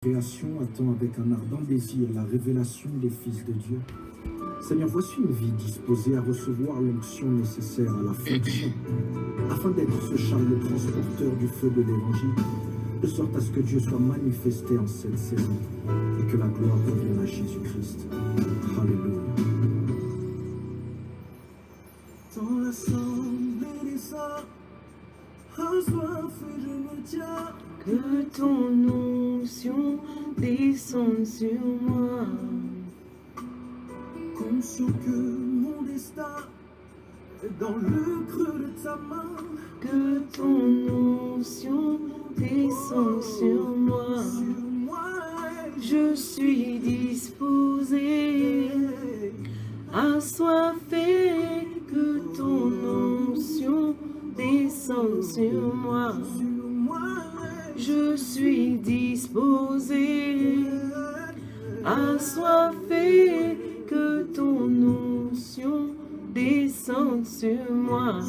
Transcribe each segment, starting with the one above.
Création attend avec un ardent désir la révélation des fils de Dieu. Seigneur, voici une vie disposée à recevoir l'onction nécessaire à la fonction, afin d'être ce chariot transporteur du feu de l'Évangile, de sorte à ce que Dieu soit manifesté en cette saison et que la gloire revienne à Jésus-Christ. Alléluia. Dans l'assemblée des saints, assoiffé je me tiens. Que ton onction descende sur moi. Conscient que mon destin est dans le creux de ta main. Que ton onction descende sur moi. Je suis disposé, assoiffé. Que ton onction descende sur moi. Je suis disposé, assoiffé. Que ton onction descende sur moi.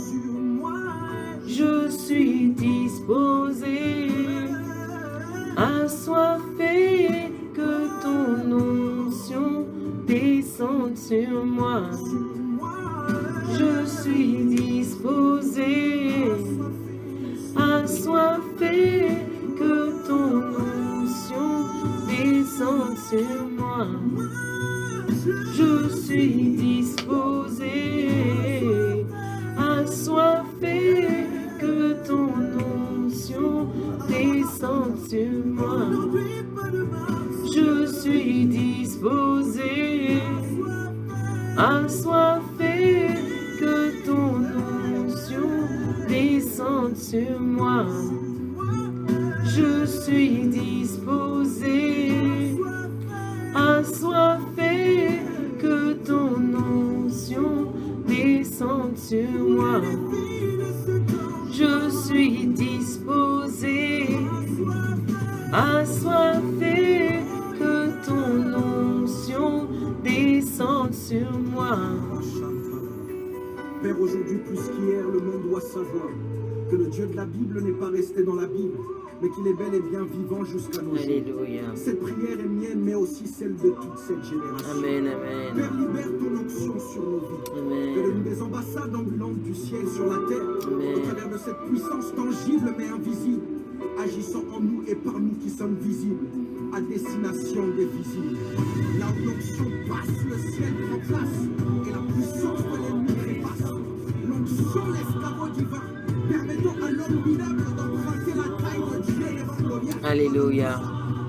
Je suis disposé, assoiffé. Que ton onction descende sur moi. Je suis disposé, assoiffé. Que ton onction descende sur moi. Je suis disposé, assoiffé. Que ton onction descende sur moi. Je suis disposé, assoiffé. Que ton onction descende sur moi. Je suis disposé, assoiffé. Que ton onction descende sur moi. Je suis disposé, assoiffé. Que ton onction descende sur moi. Père, aujourd'hui plus qu'hier, le monde doit savoir que le Dieu de la Bible n'est pas resté dans la Bible, mais qu'il est bel et bien vivant jusqu'à nos jours. Alléluia. Cette prière est mienne, mais aussi celle de toute cette génération. Amen, amen. Père, libère ton onction sur nos vies. Amen. Fais-nous des ambassades ambulantes du ciel sur la terre, Amen. au travers de cette puissance tangible mais invisible, agissant en nous et par nous qui sommes visibles, à destination des visibles. Là où l'onction passe, le ciel prend place, et la puissance de l'ennemi trépasse. L'onction l'escabeau divin, permettant à l'homme minable d'emprunter la taille de Dieu et Goliath. Alléluia.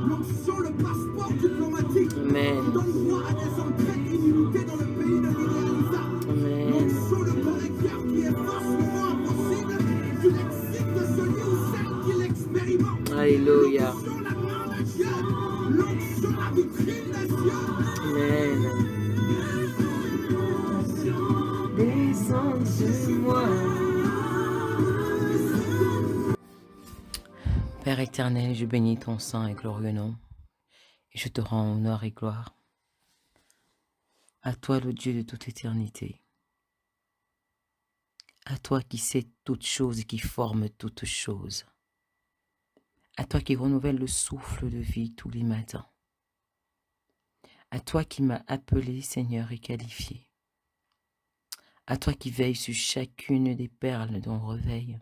L'onction, le passeport diplomatique, Amen. donne droit à des entrées illimitées dans le pays de l'irréalisable. Amen. L'onction, le correcteur qui efface le mot impossible, du lexique de celui ou celle qui l'expérimente. Alléluia. L'onction, la main de Dieu, l'onction, la vitrine des cieux. Amen. Descends sur moi. Père éternel, je bénis ton saint et glorieux nom, et je te rends honneur et gloire. À toi, le Dieu de toute éternité. À toi qui sais toutes choses et qui forme toutes choses. À toi qui renouvelle le souffle de vie tous les matins. À toi qui m'as appelé, Seigneur, et qualifié. À toi qui veilles sur chacune des perles d'un réveil.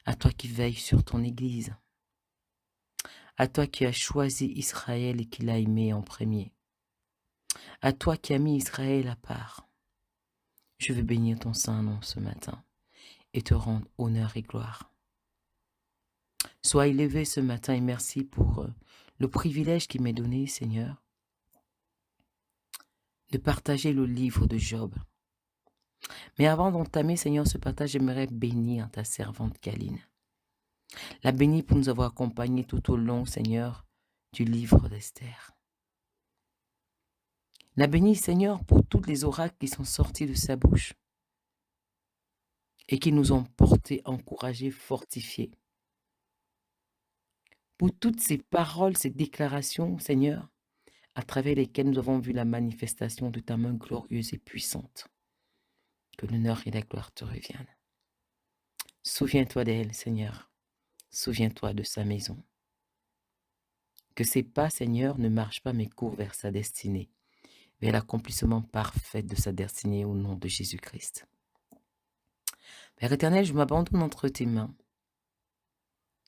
À toi qui veilles sur ton Église. À toi qui as choisi Israël et qui l'as aimé en premier. À toi qui as mis Israël à part. Je veux bénir ton saint nom ce matin et te rendre honneur et gloire. Sois élevé ce matin et merci pour le privilège qui m'est donné, Seigneur, de partager le livre de Job. Mais avant d'entamer, Seigneur, ce partage, j'aimerais bénir ta servante Kaline. La bénir pour nous avoir accompagnés tout au long, Seigneur, du livre d'Esther. La bénir, Seigneur, pour tous les oracles qui sont sortis de sa bouche et qui nous ont portés, encouragés, fortifiés. Pour toutes ces paroles, ces déclarations, Seigneur, à travers lesquelles nous avons vu la manifestation de ta main glorieuse et puissante. Que l'honneur et la gloire te reviennent. Souviens-toi d'elle, Seigneur. Souviens-toi de sa maison. Que ses pas, Seigneur, ne marchent pas mais courent vers sa destinée, vers l'accomplissement parfait de sa destinée au nom de Jésus-Christ. Père éternel, je m'abandonne entre tes mains.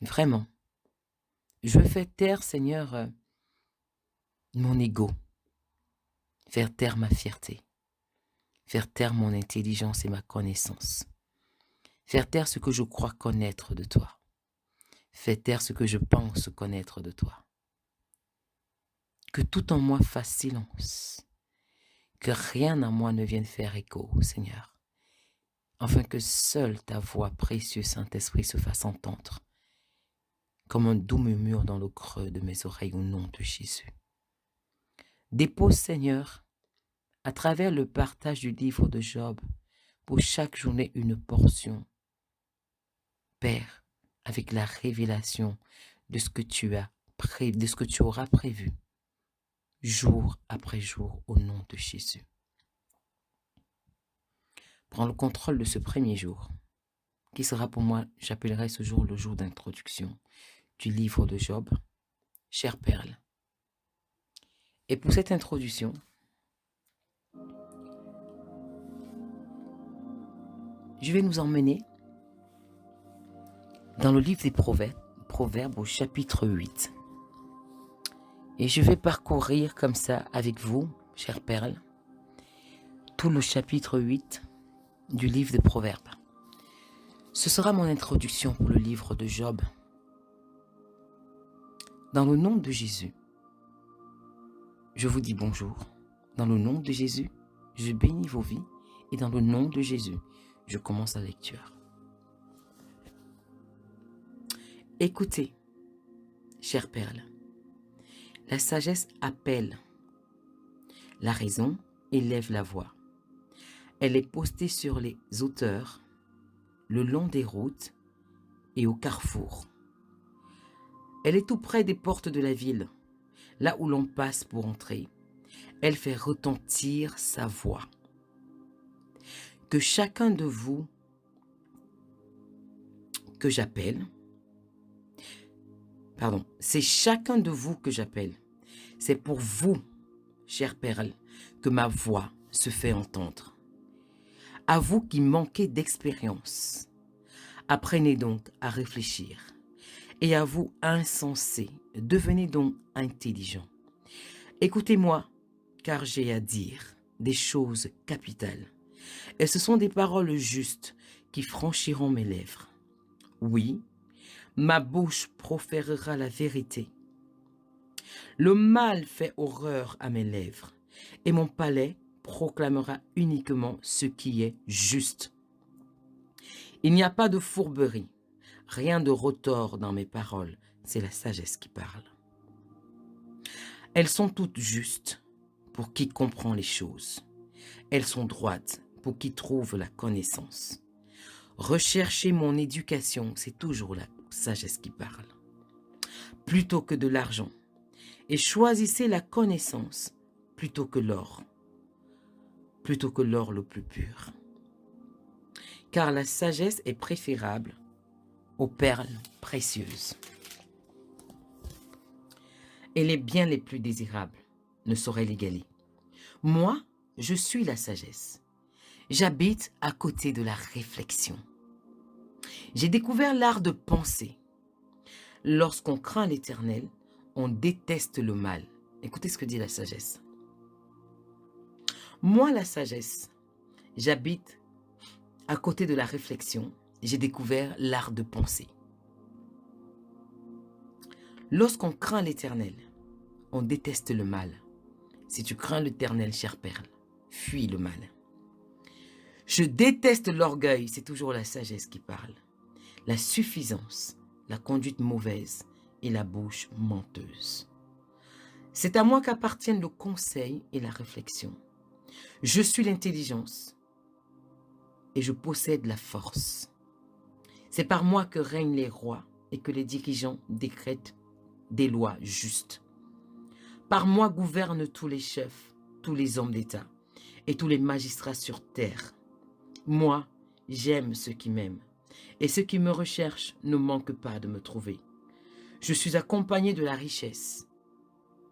Vraiment. Je fais taire, Seigneur, mon ego, faire taire ma fierté, faire taire mon intelligence et ma connaissance, faire taire ce que je crois connaître de toi, faire taire ce que je pense connaître de toi. Que tout en moi fasse silence, que rien en moi ne vienne faire écho, Seigneur, afin que seule ta voix, précieux Saint-Esprit, se fasse entendre, comme un doux murmure dans le creux de mes oreilles au nom de Jésus. Dépose, Seigneur, à travers le partage du livre de Job, pour chaque journée une portion, Père, avec la révélation de ce que de ce que tu auras prévu, jour après jour, au nom de Jésus. Prends le contrôle de ce premier jour, qui sera pour moi, j'appellerai ce jour le jour d'introduction du livre de Job, chère Perle. Et pour cette introduction, je vais nous emmener dans le livre des Proverbes au chapitre 8. Et je vais parcourir comme ça avec vous, chère Perle, tout le chapitre 8 du livre des Proverbes. Ce sera mon introduction pour le livre de Job. Dans le nom de Jésus, je vous dis bonjour. Dans le nom de Jésus, je bénis vos vies. Et dans le nom de Jésus, je commence la lecture. Écoutez, chère Perle, la sagesse appelle, la raison élève la voix. Elle est postée sur les hauteurs, le long des routes et au carrefour. Elle est tout près des portes de la ville, là où l'on passe pour entrer. Elle fait retentir sa voix. Que chacun de vous que j'appelle, c'est chacun de vous que j'appelle. C'est pour vous, chère Perle, que ma voix se fait entendre. À vous qui manquez d'expérience, apprenez donc à réfléchir. Et à vous, insensés, devenez donc intelligents. Écoutez-moi, car j'ai à dire des choses capitales. Et ce sont des paroles justes qui franchiront mes lèvres. Oui, ma bouche proférera la vérité. Le mal fait horreur à mes lèvres, et mon palais proclamera uniquement ce qui est juste. Il n'y a pas de fourberie, rien de retors dans mes paroles, c'est la sagesse qui parle. Elles sont toutes justes pour qui comprend les choses. Elles sont droites pour qui trouve la connaissance. Recherchez mon éducation, c'est toujours la sagesse qui parle. Plutôt que de l'argent, et choisissez la connaissance plutôt que l'or le plus pur. Car la sagesse est préférable aux perles précieuses. Et les biens les plus désirables ne sauraient l'égaler. Moi, je suis la sagesse. J'habite à côté de la réflexion. J'ai découvert l'art de penser. Lorsqu'on craint l'Éternel, on déteste le mal. Écoutez ce que dit la sagesse. Moi, la sagesse, j'habite à côté de la réflexion. J'ai découvert l'art de penser. Lorsqu'on craint l'Éternel, on déteste le mal. Si tu crains l'Éternel, chère Perle, fuis le mal. Je déteste l'orgueil, c'est toujours la sagesse qui parle. La suffisance, la conduite mauvaise et la bouche menteuse. C'est à moi qu'appartiennent le conseil et la réflexion. Je suis l'intelligence et je possède la force. C'est par moi que règnent les rois et que les dirigeants décrètent des lois justes. Par moi gouvernent tous les chefs, tous les hommes d'État et tous les magistrats sur terre. Moi, j'aime ceux qui m'aiment, et ceux qui me recherchent ne manquent pas de me trouver. Je suis accompagné de la richesse,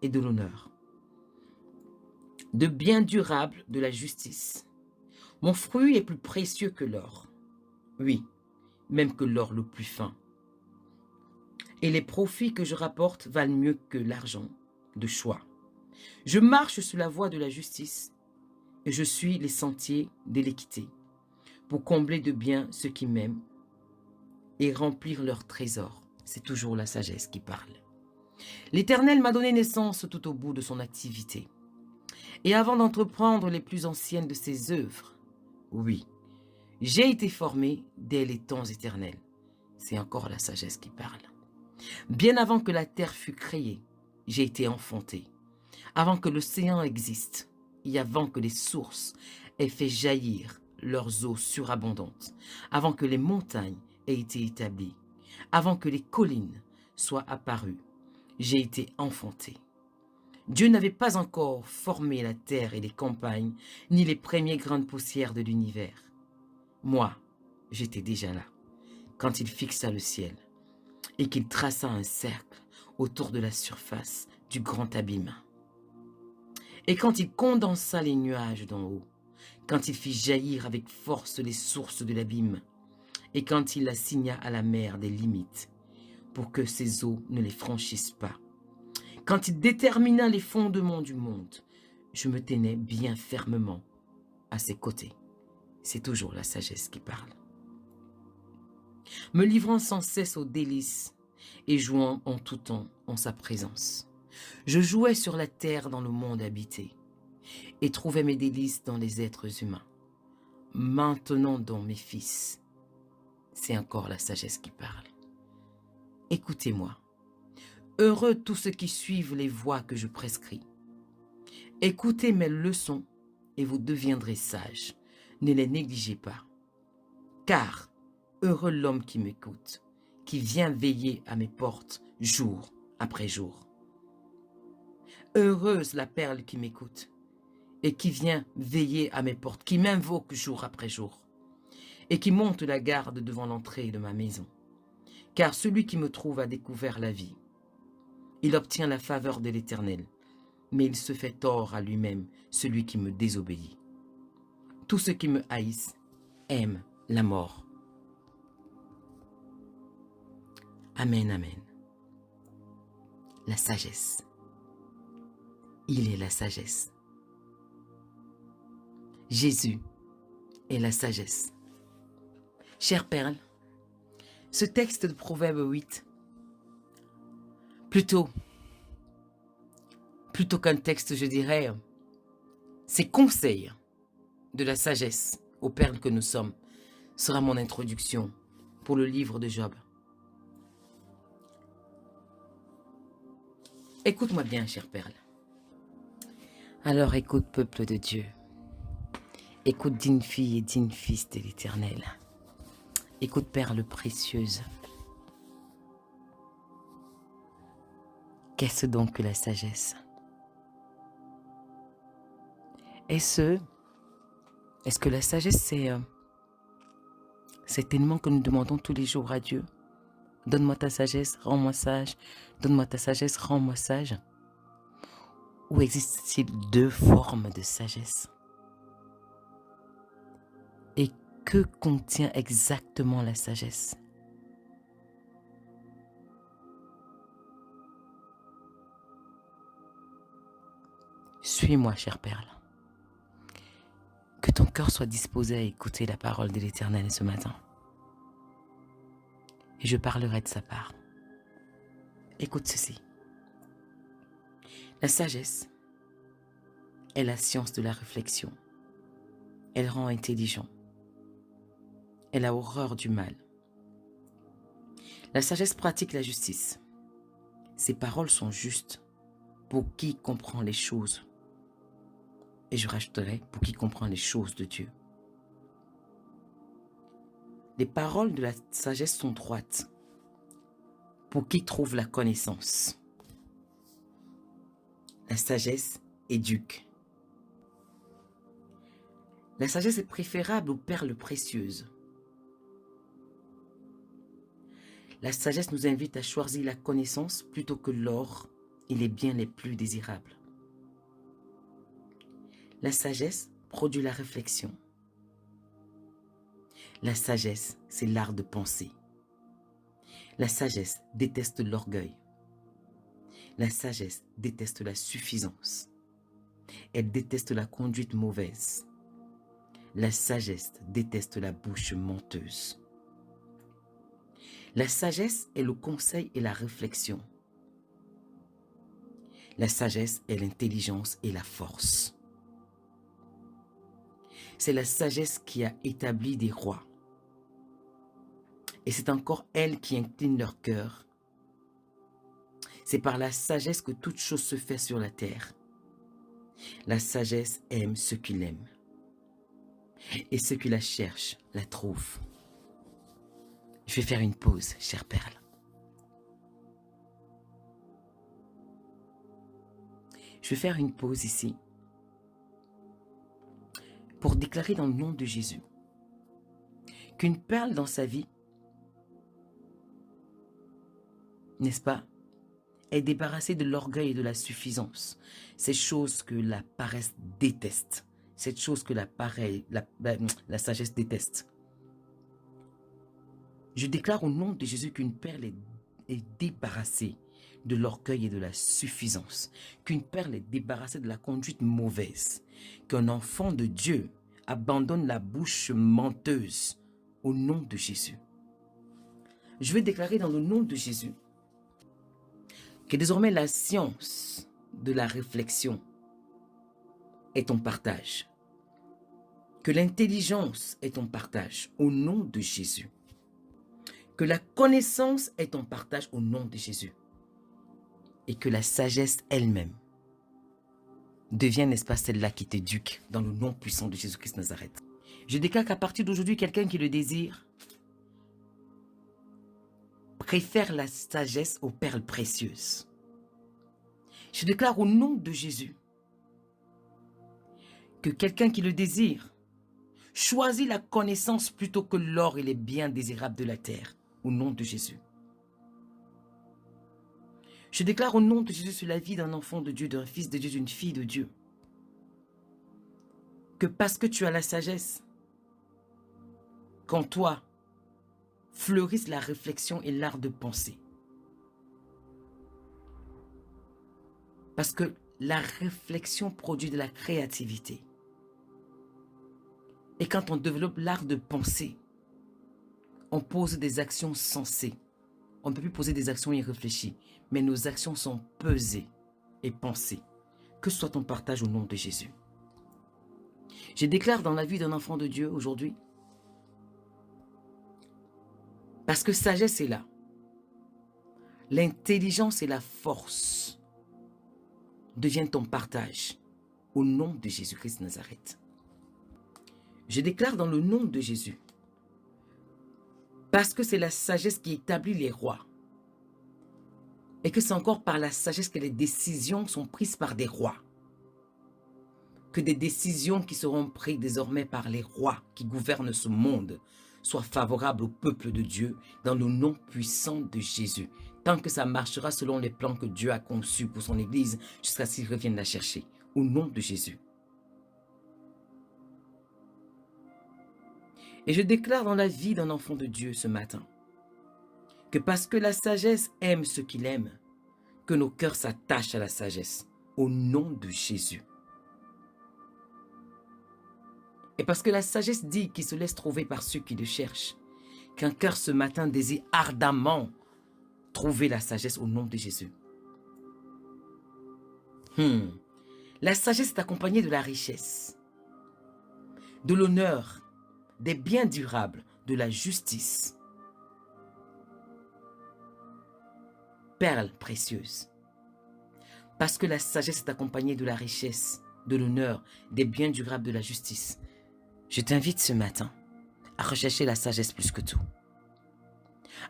et de l'honneur, de biens durables, de la justice. Mon fruit est plus précieux que l'or, oui, même que l'or le plus fin. Et les profits que je rapporte valent mieux que l'argent de choix. Je marche sur la voie de la justice et je suis les sentiers de l'équité pour combler de bien ceux qui m'aiment et remplir leurs trésors. C'est toujours la sagesse qui parle. L'Éternel m'a donné naissance tout au bout de son activité. Et avant d'entreprendre les plus anciennes de ses œuvres, oui, j'ai été formé dès les temps éternels. C'est encore la sagesse qui parle. Bien avant que la terre fût créée, j'ai été enfanté. Avant que l'océan existe, et avant que les sources aient fait jaillir leurs eaux surabondantes, avant que les montagnes aient été établies, avant que les collines soient apparues, j'ai été enfanté. Dieu n'avait pas encore formé la terre et les campagnes, ni les premières grandes poussières de l'univers. Moi, j'étais déjà là, quand il fixa le ciel, et qu'il traça un cercle autour de la surface du grand abîme. Et quand il condensa les nuages d'en haut, quand il fit jaillir avec force les sources de l'abîme, et quand il assigna à la mer des limites, pour que ses eaux ne les franchissent pas, quand il détermina les fondements du monde, je me tenais bien fermement à ses côtés. C'est toujours la sagesse qui parle. Me livrant sans cesse aux délices et jouant en tout temps en sa présence. Je jouais sur la terre dans le monde habité et trouvais mes délices dans les êtres humains. Maintenant dans mes fils, c'est encore la sagesse qui parle. Écoutez-moi. Heureux tous ceux qui suivent les voies que je prescris. Écoutez mes leçons et vous deviendrez sages. Ne les négligez pas. Car heureux l'homme qui m'écoute, qui vient veiller à mes portes jour après jour. Heureuse la perle qui m'écoute et qui vient veiller à mes portes, qui m'invoque jour après jour et qui monte la garde devant l'entrée de ma maison. Car celui qui me trouve a découvert la vie. Il obtient la faveur de l'Éternel, mais il se fait tort à lui-même, celui qui me désobéit. Tous ceux qui me haïssent aiment la mort. Amen, amen. La sagesse. Il est la sagesse. Jésus est la sagesse. Chère Perle, ce texte de Proverbe 8, plutôt qu'un texte, je dirais, ces conseils de la sagesse aux perles que nous sommes, sera mon introduction pour le livre de Job. Écoute-moi bien, chère perle. Alors écoute, peuple de Dieu. Écoute, digne fille et digne fils de l'Éternel. Écoute, perle précieuse. Qu'est-ce donc que la sagesse? Est-ce que la sagesse, c'est cet élément que nous demandons tous les jours à Dieu? Donne-moi ta sagesse, rends-moi sage. Donne-moi ta sagesse, rends-moi sage. Ou existe-t-il deux formes de sagesse? Et que contient exactement la sagesse? Suis-moi, chère perle. Que ton cœur soit disposé à écouter la parole de l'Éternel ce matin. Et je parlerai de sa part. Écoute ceci. La sagesse est la science de la réflexion. Elle rend intelligent. Elle a horreur du mal. La sagesse pratique la justice. Ses paroles sont justes pour qui comprend les choses. Et je rajouterai pour qui comprend les choses de Dieu. Les paroles de la sagesse sont droites pour qui trouve la connaissance. La sagesse éduque. La sagesse est préférable aux perles précieuses. La sagesse nous invite à choisir la connaissance plutôt que l'or et les biens les plus désirables. La sagesse produit la réflexion. La sagesse, c'est l'art de penser. La sagesse déteste l'orgueil. La sagesse déteste la suffisance. Elle déteste la conduite mauvaise. La sagesse déteste la bouche menteuse. La sagesse est le conseil et la réflexion. La sagesse est l'intelligence et la force. C'est la sagesse qui a établi des rois. Et c'est encore elle qui incline leur cœur. C'est par la sagesse que toute chose se fait sur la terre. La sagesse aime ceux qui l'aiment. Et ceux qui la cherchent la trouvent. Je vais faire une pause, chère Perle. Je vais faire une pause ici pour déclarer dans le nom de Jésus qu'une perle dans sa vie, n'est-ce pas, est débarrassée de l'orgueil et de la suffisance. Ces choses que la paresse déteste. Cette chose que la sagesse déteste. Je déclare au nom de Jésus qu'une perle est débarrassée de l'orgueil et de la suffisance. Qu'une perle est débarrassée de la conduite mauvaise. Qu'un enfant de Dieu abandonne la bouche menteuse au nom de Jésus. Je vais déclarer dans le nom de Jésus que désormais la science de la réflexion est ton partage. Que l'intelligence est ton partage au nom de Jésus. Que la connaissance est ton partage au nom de Jésus. Et que la sagesse elle-même devient, n'est-ce pas, celle-là qui t'éduque dans le nom puissant de Jésus-Christ Nazareth. Je déclare qu'à partir d'aujourd'hui, quelqu'un qui le désire préfère la sagesse aux perles précieuses. Je déclare au nom de Jésus que quelqu'un qui le désire choisit la connaissance plutôt que l'or et les biens désirables de la terre, au nom de Jésus. Je déclare au nom de Jésus sur la vie d'un enfant de Dieu, d'un fils de Dieu, d'une fille de Dieu, que parce que tu as la sagesse, qu'en toi fleurissent la réflexion et l'art de penser. Parce que la réflexion produit de la créativité. Et quand on développe l'art de penser, on pose des actions sensées. On ne peut plus poser des actions irréfléchies, mais nos actions sont pesées et pensées. Que soit ton partage au nom de Jésus. Je déclare dans la vie d'un enfant de Dieu aujourd'hui, parce que sagesse est là, l'intelligence et la force deviennent ton partage au nom de Jésus-Christ de Nazareth. Je déclare dans le nom de Jésus, parce que c'est la sagesse qui établit les rois, et que c'est encore par la sagesse que les décisions sont prises par des rois, que des décisions qui seront prises désormais par les rois qui gouvernent ce monde soient favorables au peuple de Dieu dans le nom puissant de Jésus, tant que ça marchera selon les plans que Dieu a conçus pour son Église jusqu'à ce qu'il revienne la chercher, au nom de Jésus. Et je déclare dans la vie d'un enfant de Dieu ce matin, que parce que la sagesse aime ceux qui l'aiment, que nos cœurs s'attachent à la sagesse, au nom de Jésus. Et parce que la sagesse dit qu'il se laisse trouver par ceux qui le cherchent, qu'un cœur ce matin désire ardemment trouver la sagesse au nom de Jésus. La sagesse est accompagnée de la richesse, de l'honneur, des biens durables, de la justice. Perles précieuses. Parce que la sagesse est accompagnée de la richesse, de l'honneur, des biens durables, de la justice. Je t'invite ce matin à rechercher la sagesse plus que tout.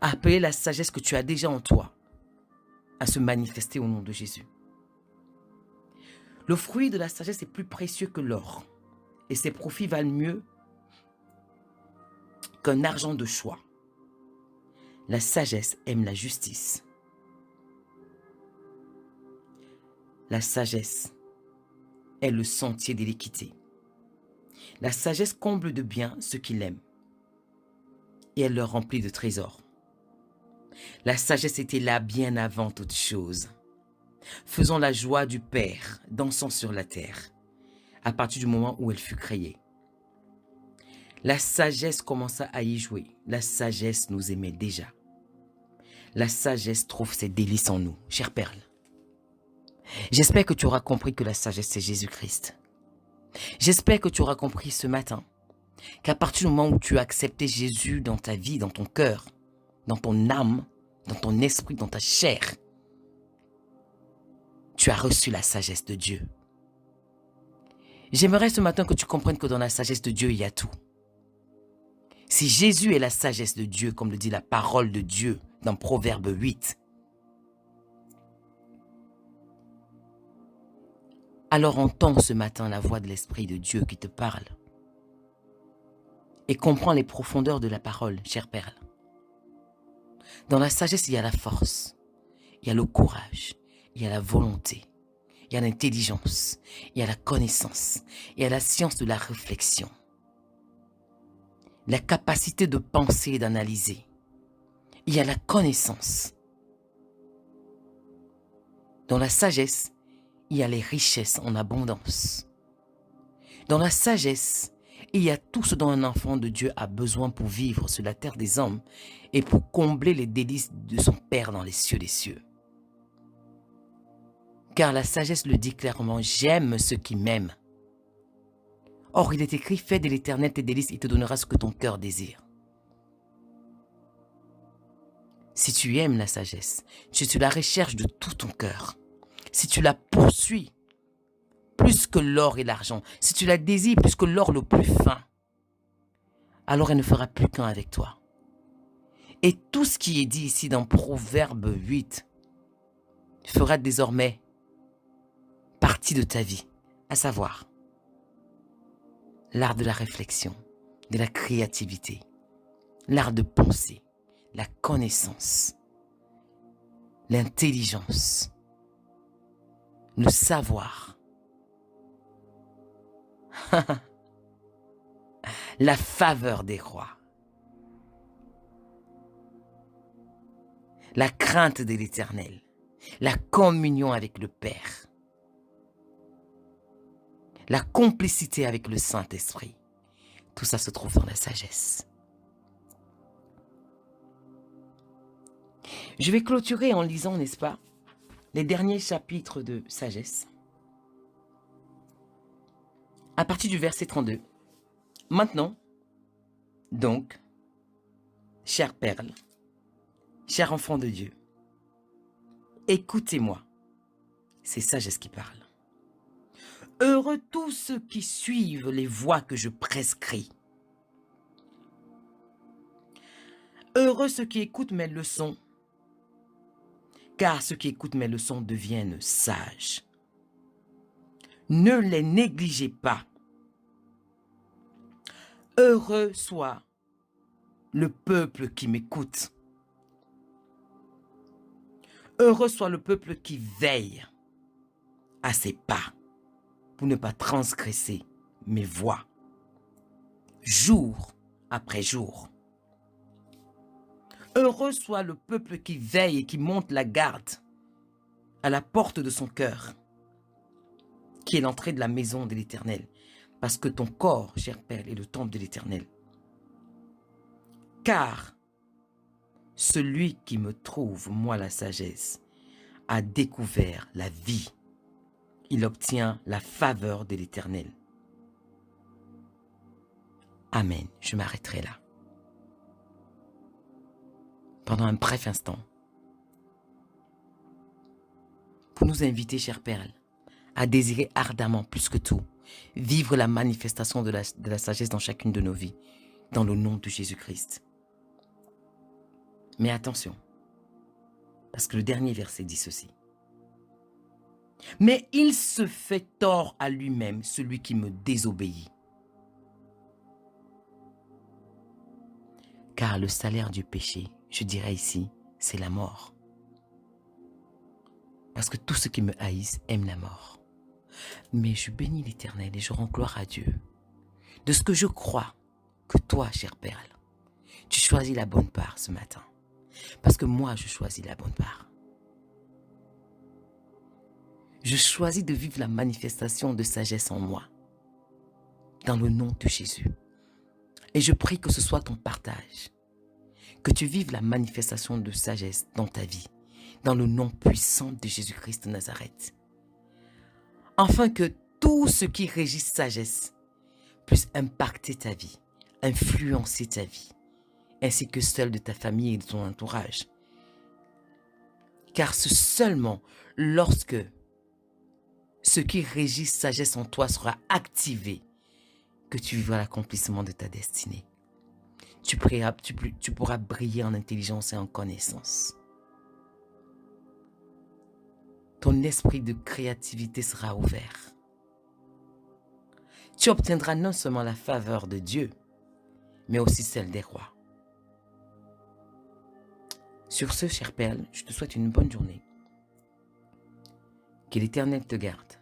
À appeler la sagesse que tu as déjà en toi à se manifester au nom de Jésus. Le fruit de la sagesse est plus précieux que l'or et ses profits valent mieux qu'un argent de choix. La sagesse aime la justice. La sagesse est le sentier de l'équité. La sagesse comble de bien ceux qui l'aiment et elle leur remplit de trésors. La sagesse était là bien avant toute chose. Faisons la joie du Père, dansant sur la terre, à partir du moment où elle fut créée. La sagesse commença à y jouer. La sagesse nous aimait déjà. La sagesse trouve ses délices en nous, chère perle. J'espère que tu auras compris que la sagesse, c'est Jésus-Christ. J'espère que tu auras compris ce matin qu'à partir du moment où tu as accepté Jésus dans ta vie, dans ton cœur, dans ton âme, dans ton esprit, dans ta chair, tu as reçu la sagesse de Dieu. J'aimerais ce matin que tu comprennes que dans la sagesse de Dieu, il y a tout. Si Jésus est la sagesse de Dieu, comme le dit la parole de Dieu dans Proverbe 8, alors entends ce matin la voix de l'Esprit de Dieu qui te parle et comprends les profondeurs de la parole, chère perle. Dans la sagesse, il y a la force, il y a le courage, il y a la volonté, il y a l'intelligence, il y a la connaissance, il y a la science de la réflexion, la capacité de penser et d'analyser. Il y a la connaissance. Dans la sagesse, il y a les richesses en abondance. Dans la sagesse, il y a tout ce dont un enfant de Dieu a besoin pour vivre sur la terre des hommes et pour combler les délices de son Père dans les cieux des cieux. Car la sagesse le dit clairement, j'aime ceux qui m'aiment. Or, il est écrit, fais de l'Éternel tes délices, il te donnera ce que ton cœur désire. Si tu aimes la sagesse, si tu la recherches de tout ton cœur, si tu la poursuis plus que l'or et l'argent, si tu la désires plus que l'or le plus fin, alors elle ne fera plus qu'un avec toi. Et tout ce qui est dit ici dans Proverbe 8 fera désormais partie de ta vie, à savoir l'art de la réflexion, de la créativité, l'art de penser, la connaissance, l'intelligence, le savoir, la faveur des rois, la crainte de l'Éternel, la communion avec le Père, la complicité avec le Saint-Esprit. Tout ça se trouve dans la sagesse. Je vais clôturer en lisant, n'est-ce pas, les derniers chapitres de sagesse. À partir du verset 32. Maintenant, donc, chère perle, cher enfant de Dieu, écoutez-moi. C'est sagesse qui parle. Heureux tous ceux qui suivent les voies que je prescris. Heureux ceux qui écoutent mes leçons, car ceux qui écoutent mes leçons deviennent sages. Ne les négligez pas. Heureux soit le peuple qui m'écoute. Heureux soit le peuple qui veille à ses pas pour ne pas transgresser mes voies, jour après jour. Heureux soit le peuple qui veille et qui monte la garde à la porte de son cœur, qui est l'entrée de la maison de l'Éternel, parce que ton corps, chère perle, est le temple de l'Éternel. Car celui qui me trouve, moi la sagesse, a découvert la vie. Il obtient la faveur de l'Éternel. Amen. Je m'arrêterai là. Pendant un bref instant, pour nous inviter, chère perle, à désirer ardemment, plus que tout, vivre la manifestation de la sagesse dans chacune de nos vies, dans le nom de Jésus-Christ. Mais attention, parce que le dernier verset dit ceci. Mais il se fait tort à lui-même, celui qui me désobéit. Car le salaire du péché, je dirais ici, c'est la mort. Parce que tous ceux qui me haïssent aiment la mort. Mais je bénis l'Éternel et je rends gloire à Dieu. De ce que je crois que toi, chère perle, tu choisis la bonne part ce matin. Parce que moi, je choisis la bonne part. Je choisis de vivre la manifestation de sagesse en moi. Dans le nom de Jésus. Et je prie que ce soit ton partage. Que tu vives la manifestation de sagesse dans ta vie. Dans le nom puissant de Jésus-Christ de Nazareth. Afin que tout ce qui régit sagesse puisse impacter ta vie, influencer ta vie, ainsi que celle de ta famille et de ton entourage. Car c'est seulement lorsque ce qui régit sagesse en toi sera activé que tu vivras l'accomplissement de ta destinée. Tu pourras briller en intelligence et en connaissance. Ton esprit de créativité sera ouvert. Tu obtiendras non seulement la faveur de Dieu, mais aussi celle des rois. Sur ce, chère perle, je te souhaite une bonne journée. Que l'Éternel te garde,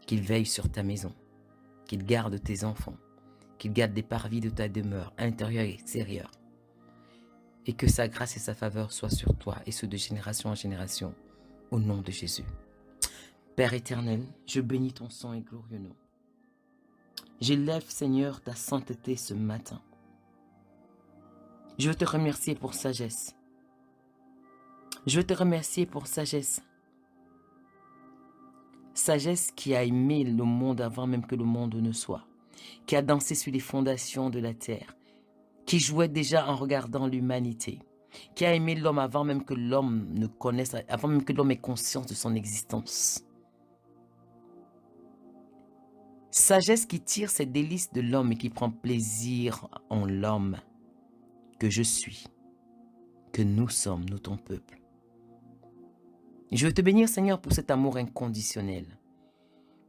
qu'il veille sur ta maison, qu'il garde tes enfants, qu'il garde les parvis de ta demeure, intérieure et extérieure, et que sa grâce et sa faveur soient sur toi et ceux de génération en génération, au nom de Jésus. Père éternel, je bénis ton sang et glorieux nom. J'élève, Seigneur, ta sainteté ce matin. Je veux te remercier pour sagesse. Je veux te remercier pour sagesse. Sagesse qui a aimé le monde avant même que le monde ne soit, qui a dansé sur les fondations de la terre, qui jouait déjà en regardant l'humanité, qui a aimé l'homme avant même que l'homme ne connaisse, avant même que l'homme ait conscience de son existence. Sagesse qui tire ses délices de l'homme et qui prend plaisir en l'homme que je suis, que nous sommes, nous ton peuple. Je veux te bénir, Seigneur, pour cet amour inconditionnel,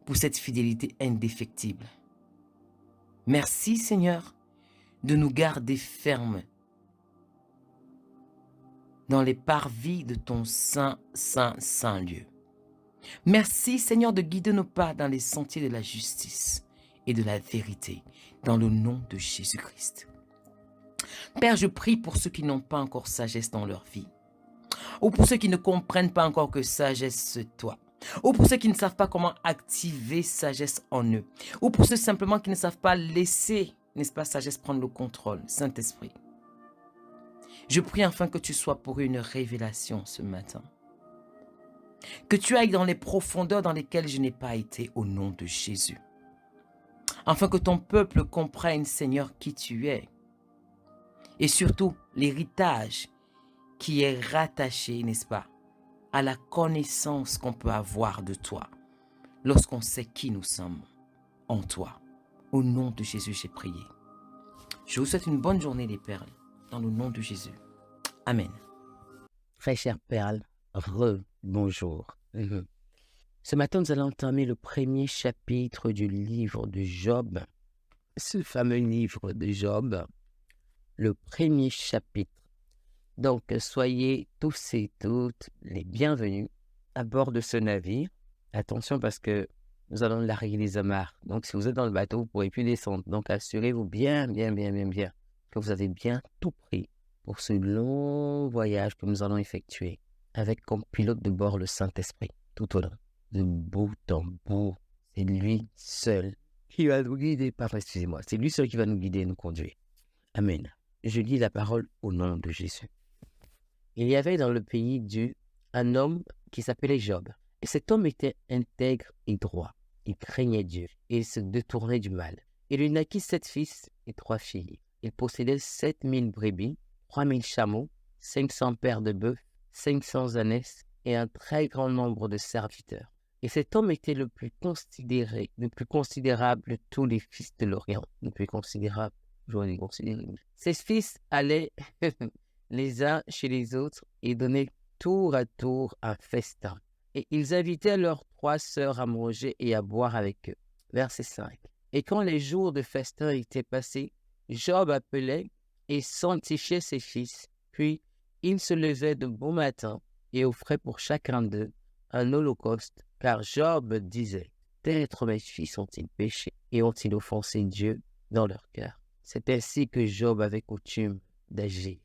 pour cette fidélité indéfectible. Merci, Seigneur, de nous garder fermes dans les parvis de ton saint lieu. Merci, Seigneur, de guider nos pas dans les sentiers de la justice et de la vérité, dans le nom de Jésus-Christ. Père, je prie pour ceux qui n'ont pas encore sagesse dans leur vie, ou pour ceux qui ne comprennent pas encore que sagesse c'est toi, ou pour ceux qui ne savent pas comment activer sagesse en eux, ou pour ceux simplement qui ne savent pas laisser, n'est-ce pas, sagesse prendre le contrôle. Saint-Esprit, je prie enfin que tu sois pour eux une révélation ce matin. Que tu ailles dans les profondeurs dans lesquelles je n'ai pas été au nom de Jésus. Afin que ton peuple comprenne, Seigneur, qui tu es. Et surtout, l'héritage qui est rattaché, n'est-ce pas, à la connaissance qu'on peut avoir de toi lorsqu'on sait qui nous sommes en toi. Au nom de Jésus, j'ai prié. Je vous souhaite une bonne journée, les perles, dans le nom de Jésus. Amen. Très chère perle, bonjour. Ce matin, nous allons entamer le premier chapitre du livre de Job. Ce fameux livre de Job, le premier chapitre. Donc, soyez tous et toutes les bienvenus à bord de ce navire. Attention parce que nous allons larguer les amarres. Donc, si vous êtes dans le bateau, vous ne pourrez plus descendre. Donc, assurez-vous bien que vous avez bien tout pris pour ce long voyage que nous allons effectuer avec comme pilote de bord le Saint-Esprit tout au long. De bout en bout, c'est lui seul qui va nous guider. C'est lui seul qui va nous guider et nous conduire. Amen. Je lis la parole au nom de Jésus. Il y avait dans le pays un homme qui s'appelait Job. Et cet homme était intègre et droit. Il craignait Dieu et il se détournait du mal. Il lui naquit 7 fils et 3 filles. Il possédait 7000 brebis, 3000 chameaux, 500 paires de bœufs, 500 ânesses et un très grand nombre de serviteurs. Et cet homme était le plus considérable de tous les fils de l'Orient. Le plus considérable, j'aurais dit considérable. Ses fils allaient les uns chez les autres et donnaient tour à tour un festin. Et ils invitaient leurs 3 sœurs à manger et à boire avec eux. Verset 5. Et quand les jours de festin étaient passés, Job appelait et sanctifiait ses fils. Puis il se levait de bon matin et offrait pour chacun d'eux un holocauste, car Job disait, peut-être mes fils ont-ils péché et ont-ils offensé Dieu dans leur cœur. C'est ainsi que Job avait coutume d'agir.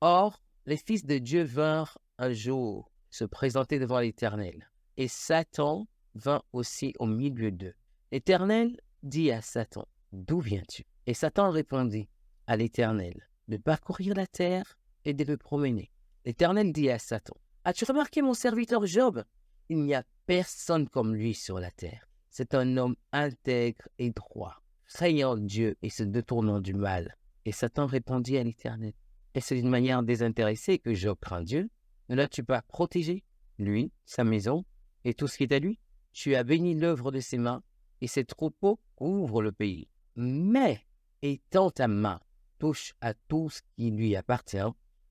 Or, les fils de Dieu vinrent un jour se présenter devant l'Éternel, et Satan vint aussi au milieu d'eux. L'Éternel dit à Satan, « D'où viens-tu » Et Satan répondit à l'Éternel, « De parcourir la terre et de me promener. » L'Éternel dit à Satan, « As-tu remarqué mon serviteur Job? Il n'y a personne comme lui sur la terre. C'est un homme intègre et droit, craignant Dieu et se détournant du mal. » Et Satan répondit à l'Éternel, « Est-ce d'une manière désintéressée que Job craint Dieu? Ne l'as-tu pas protégé, lui, sa maison et tout ce qui est à lui? Tu as béni l'œuvre de ses mains et ses troupeaux couvrent le pays. Mais, étends ta main, touche à tout ce qui lui appartient,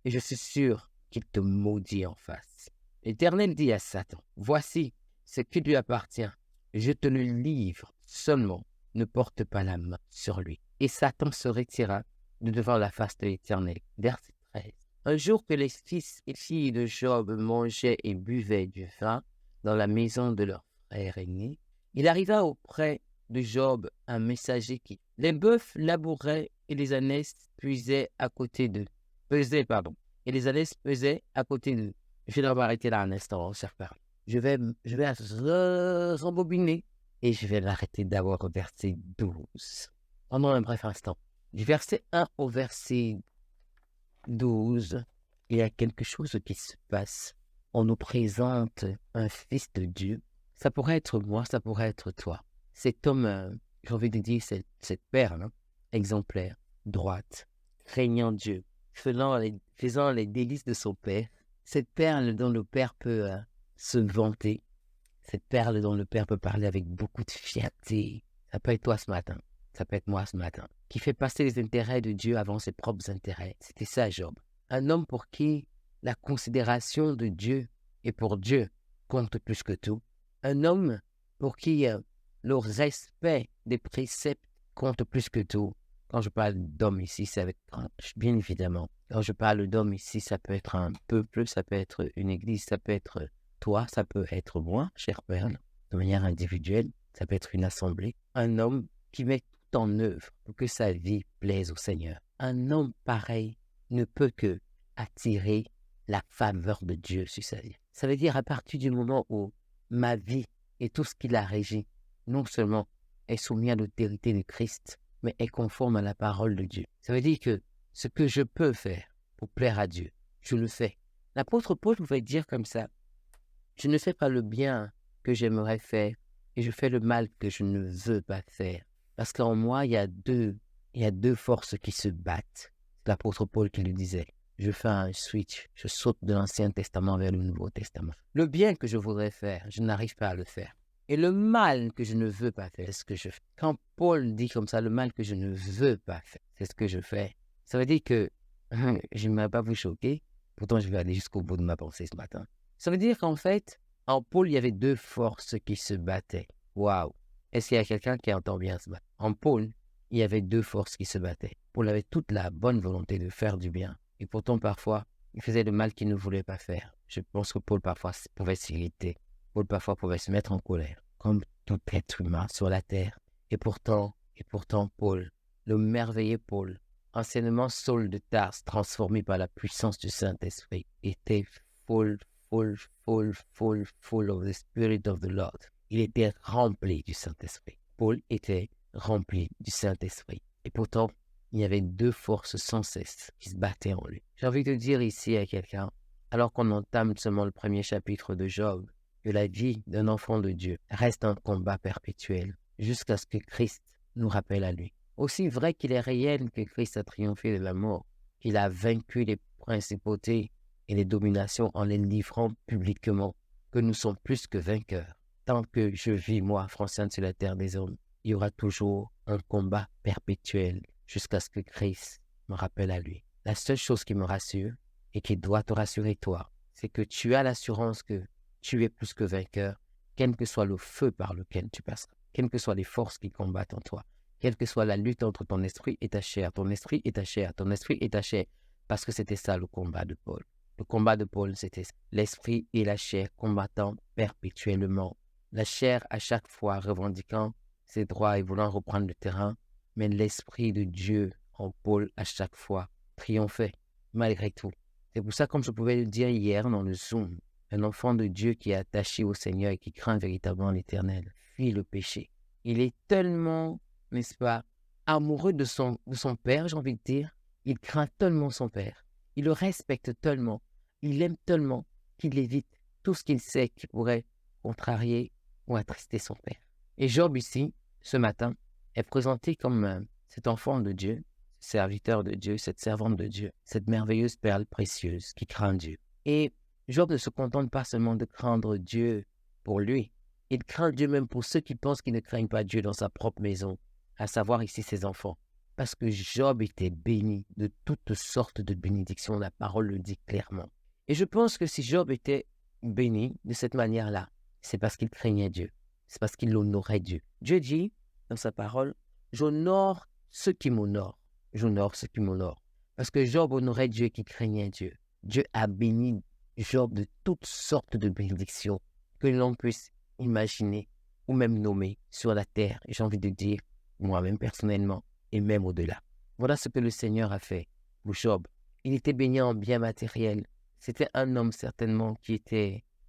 et je suis sûr qu'il te maudit en face. » L'Éternel dit à Satan, « Voici ce qui lui appartient, je te le livre, seulement ne porte pas la main sur lui. » Et Satan se retira de devant la face de l'Éternel. Verset 13. Un jour que les fils et filles de Job mangeaient et buvaient du vin dans la maison de leur frère aîné, il arriva auprès de Job un messager qui, les bœufs labouraient et les ânesses pesaient à côté d'eux. Et les ânesses pesaient à côté d'eux. Je vais m'arrêter là un instant, cher père. Je vais rembobiner et je vais l'arrêter d'abord au verset 12. Pendant un bref instant. Du verset 1 au verset 12, il y a quelque chose qui se passe. On nous présente un fils de Dieu. Ça pourrait être moi, ça pourrait être toi. Cet homme, j'ai envie de dire, cette perle exemplaire, droite, craignant Dieu, faisant les délices de son père. Cette perle dont le père peut se vanter. Cette perle dont le père peut parler avec beaucoup de fierté. Ça peut être toi ce matin. Ça peut être moi ce matin. Qui fait passer les intérêts de Dieu avant ses propres intérêts. C'était ça, Job. Un homme pour qui la considération de Dieu et pour Dieu compte plus que tout. Un homme pour qui le respect des préceptes compte plus que tout. Quand je parle d'homme ici, c'est avec bien évidemment. Quand je parle d'homme ici, ça peut être un peuple, ça peut être une église, ça peut être toi, ça peut être moi, cher Père, de manière individuelle, ça peut être une assemblée. Un homme qui met tout en œuvre pour que sa vie plaise au Seigneur. Un homme pareil ne peut que attirer la faveur de Dieu sur sa vie. Ça veut dire à partir du moment où ma vie et tout ce qui la régit, non seulement est soumis à l'autorité de Christ, mais est conforme à la parole de Dieu. Ça veut dire que ce que je peux faire pour plaire à Dieu, je le fais. L'apôtre Paul pouvait dire comme ça, je ne fais pas le bien que j'aimerais faire et je fais le mal que je ne veux pas faire. Parce qu'en moi, il y a deux forces qui se battent. C'est l'apôtre Paul qui le disait. Je fais un switch, je saute de l'Ancien Testament vers le Nouveau Testament. Le bien que je voudrais faire, je n'arrive pas à le faire. Et le mal que je ne veux pas faire, c'est ce que je fais. Quand Paul dit comme ça, le mal que je ne veux pas faire, c'est ce que je fais. Ça veut dire que je n'aimerais pas vous choquer, pourtant je vais aller jusqu'au bout de ma pensée ce matin. Ça veut dire qu'en fait, en Paul, il y avait deux forces qui se battaient. Waouh! Est-ce qu'il y a quelqu'un qui entend bien ce matin? En Paul, il y avait deux forces qui se battaient. Paul avait toute la bonne volonté de faire du bien. Et pourtant, parfois, il faisait le mal qu'il ne voulait pas faire. Je pense que Paul, parfois, pouvait s'irriter. Paul, parfois, pouvait se mettre en colère, comme tout être humain sur la terre. Et pourtant, Paul, le merveilleux Paul, anciennement Saul de Tarse, transformé par la puissance du Saint-Esprit, était full of the Spirit of the Lord. Il était rempli du Saint-Esprit. Paul était rempli du Saint-Esprit. Et pourtant, il y avait deux forces sans cesse qui se battaient en lui. J'ai envie de dire ici à quelqu'un, alors qu'on entame seulement le premier chapitre de Job, que la vie d'un enfant de Dieu reste un combat perpétuel jusqu'à ce que Christ nous rappelle à lui. Aussi vrai qu'il est réel que Christ a triomphé de la mort, qu'il a vaincu les principautés et les dominations en les livrant publiquement, que nous sommes plus que vainqueurs. Tant que je vis, moi, Francien, sur la terre des hommes, il y aura toujours un combat perpétuel jusqu'à ce que Christ me rappelle à lui. La seule chose qui me rassure et qui doit te rassurer toi, c'est que tu as l'assurance que tu es plus que vainqueur, quel que soit le feu par lequel tu passeras, quelles que soient les forces qui combattent en toi, quelle que soit la lutte entre ton esprit et ta chair, ton esprit et ta chair, ton esprit et ta chair, parce que c'était ça le combat de Paul. Le combat de Paul, c'était ça. L'esprit et la chair combattant perpétuellement. La chair à chaque fois revendiquant ses droits et voulant reprendre le terrain, mais l'esprit de Dieu en Paul à chaque fois triomphait, malgré tout. C'est pour ça, comme je pouvais le dire hier dans le Zoom, un enfant de Dieu qui est attaché au Seigneur et qui craint véritablement l'Éternel fuit le péché. Il est tellement, n'est-ce pas, amoureux de son père, j'ai envie de dire. Il craint tellement son père. Il le respecte tellement. Il l'aime tellement qu'il évite tout ce qu'il sait qui pourrait contrarier ou attrister son père. Et Job ici, ce matin, est présenté comme cet enfant de Dieu, ce serviteur de Dieu, cette servante de Dieu, cette merveilleuse perle précieuse qui craint Dieu. Et Job ne se contente pas seulement de craindre Dieu pour lui. Il craint Dieu même pour ceux qui pensent qu'ils ne craignent pas Dieu dans sa propre maison, à savoir ici ses enfants. Parce que Job était béni de toutes sortes de bénédictions, la parole le dit clairement. Et je pense que si Job était béni de cette manière-là, c'est parce qu'il craignait Dieu, c'est parce qu'il honorait Dieu. Dieu dit dans sa parole, « J'honore ceux qui m'honorent, j'honore ceux qui m'honorent. » Parce que Job honorait Dieu qui craignait Dieu. Dieu a béni Job de toutes sortes de bénédictions que l'on puisse imaginer ou même nommer sur la terre. Et j'ai envie de dire, moi-même personnellement, et même au-delà. Voilà ce que le Seigneur a fait pour Job. Il était béni en bien matériel. C'était un homme certainement qui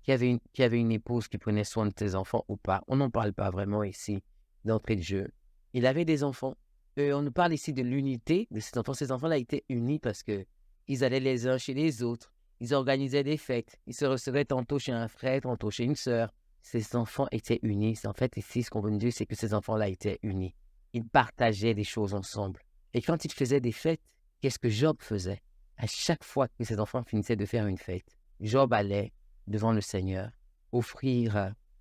avait une épouse qui prenait soin de ses enfants ou pas. On n'en parle pas vraiment ici d'entrée de jeu. Il avait des enfants. On nous parle ici de l'unité de ses enfants. Ces enfants-là étaient unis parce qu'ils allaient les uns chez les autres. Ils organisaient des fêtes. Ils se recevaient tantôt chez un frère, tantôt chez une sœur. Ces enfants étaient unis. En fait, ici, ce qu'on veut nous dire, c'est que ces enfants-là étaient unis. Ils partageaient des choses ensemble. Et quand ils faisaient des fêtes, qu'est-ce que Job faisait? À chaque fois que ses enfants finissaient de faire une fête, Job allait devant le Seigneur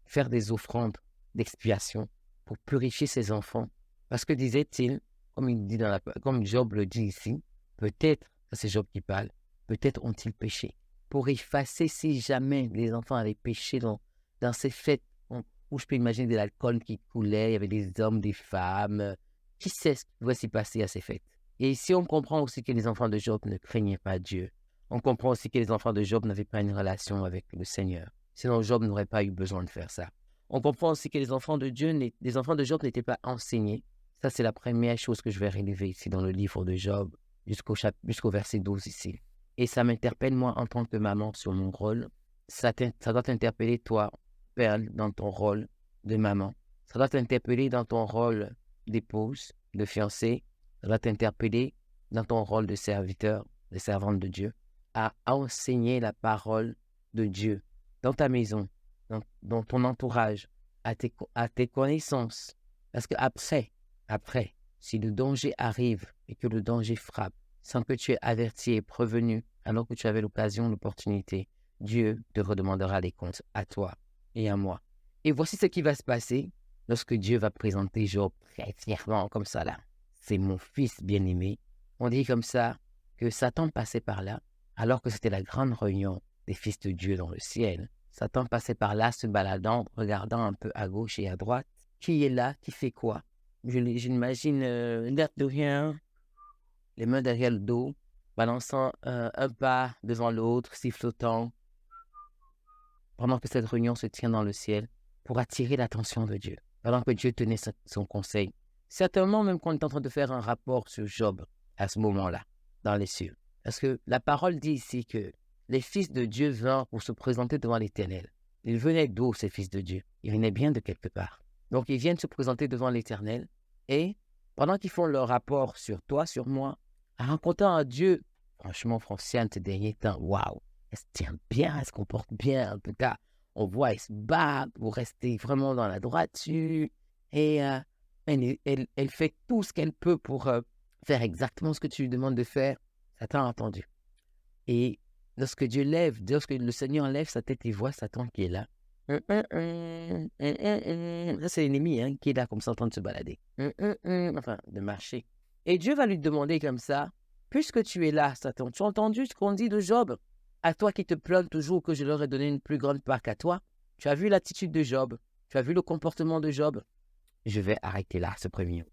faire des offrandes d'expiation pour purifier ses enfants. Parce que disait-il, comme Job le dit ici, peut-être, ça c'est Job qui parle, peut-être ont-ils péché. Pour effacer si jamais les enfants avaient péché dans ces fêtes où je peux imaginer de l'alcool qui coulait, il y avait des hommes, des femmes. Qui sait ce qui pouvait s'y passer à ces fêtes? Et ici, on comprend aussi que les enfants de Job ne craignaient pas Dieu. On comprend aussi que les enfants de Job n'avaient pas une relation avec le Seigneur. Sinon, Job n'aurait pas eu besoin de faire ça. On comprend aussi que les enfants de Job n'étaient pas enseignés. Ça, c'est la première chose que je vais relever ici dans le livre de Job, jusqu'au verset 12 ici. Et ça m'interpelle, moi, en tant que maman, sur mon rôle. Ça doit t'interpeller, toi, Perle, dans ton rôle de maman. Ça doit t'interpeller dans ton rôle d'épouse, de fiancée. Ça doit t'interpeller dans ton rôle de serviteur, de servante de Dieu, à enseigner la parole de Dieu dans ta maison, dans ton entourage, à tes connaissances. Parce qu'après, si le danger arrive et que le danger frappe, sans que tu aies averti et prévenu, alors que tu avais l'occasion, l'opportunité, Dieu te redemandera des comptes à toi et à moi. Et voici ce qui va se passer lorsque Dieu va présenter Job très fièrement comme ça là. C'est mon fils bien-aimé. On dit comme ça que Satan passait par là, alors que c'était la grande réunion des fils de Dieu dans le ciel. Satan passait par là, se baladant, regardant un peu à gauche et à droite. Qui est là? Qui fait quoi? J'imagine l'air de rien, les mains derrière le dos, balançant un pas devant l'autre, sifflotant, pendant que cette réunion se tient dans le ciel, pour attirer l'attention de Dieu, pendant que Dieu tenait son conseil. Certainement même qu'on est en train de faire un rapport sur Job à ce moment-là, dans les cieux. Parce que la parole dit ici que les fils de Dieu vinrent pour se présenter devant l'Éternel. Ils venaient d'où, ces fils de Dieu? Ils venaient bien de quelque part. Donc ils viennent se présenter devant l'Éternel et pendant qu'ils font leur rapport sur toi, sur moi, en rencontrant un Dieu, franchement, Franciane, ces derniers temps, waouh, elle se tient bien, elle se comporte bien, en tout cas, on voit, elle se bat pour rester vraiment dans la droiture et elle fait tout ce qu'elle peut pour faire exactement ce que tu lui demandes de faire. Satan a entendu. Et lorsque le Seigneur lève sa tête, il voit Satan qui est là. Ça, c'est l'ennemi qui est là comme ça en train de se balader. Enfin, de marcher. Et Dieu va lui demander comme ça, puisque tu es là, Satan, tu as entendu ce qu'on dit de Job? À toi qui te plains toujours que je leur ai donné une plus grande part qu'à toi, tu as vu l'attitude de Job, tu as vu le comportement de Job. Je vais arrêter là ce premier.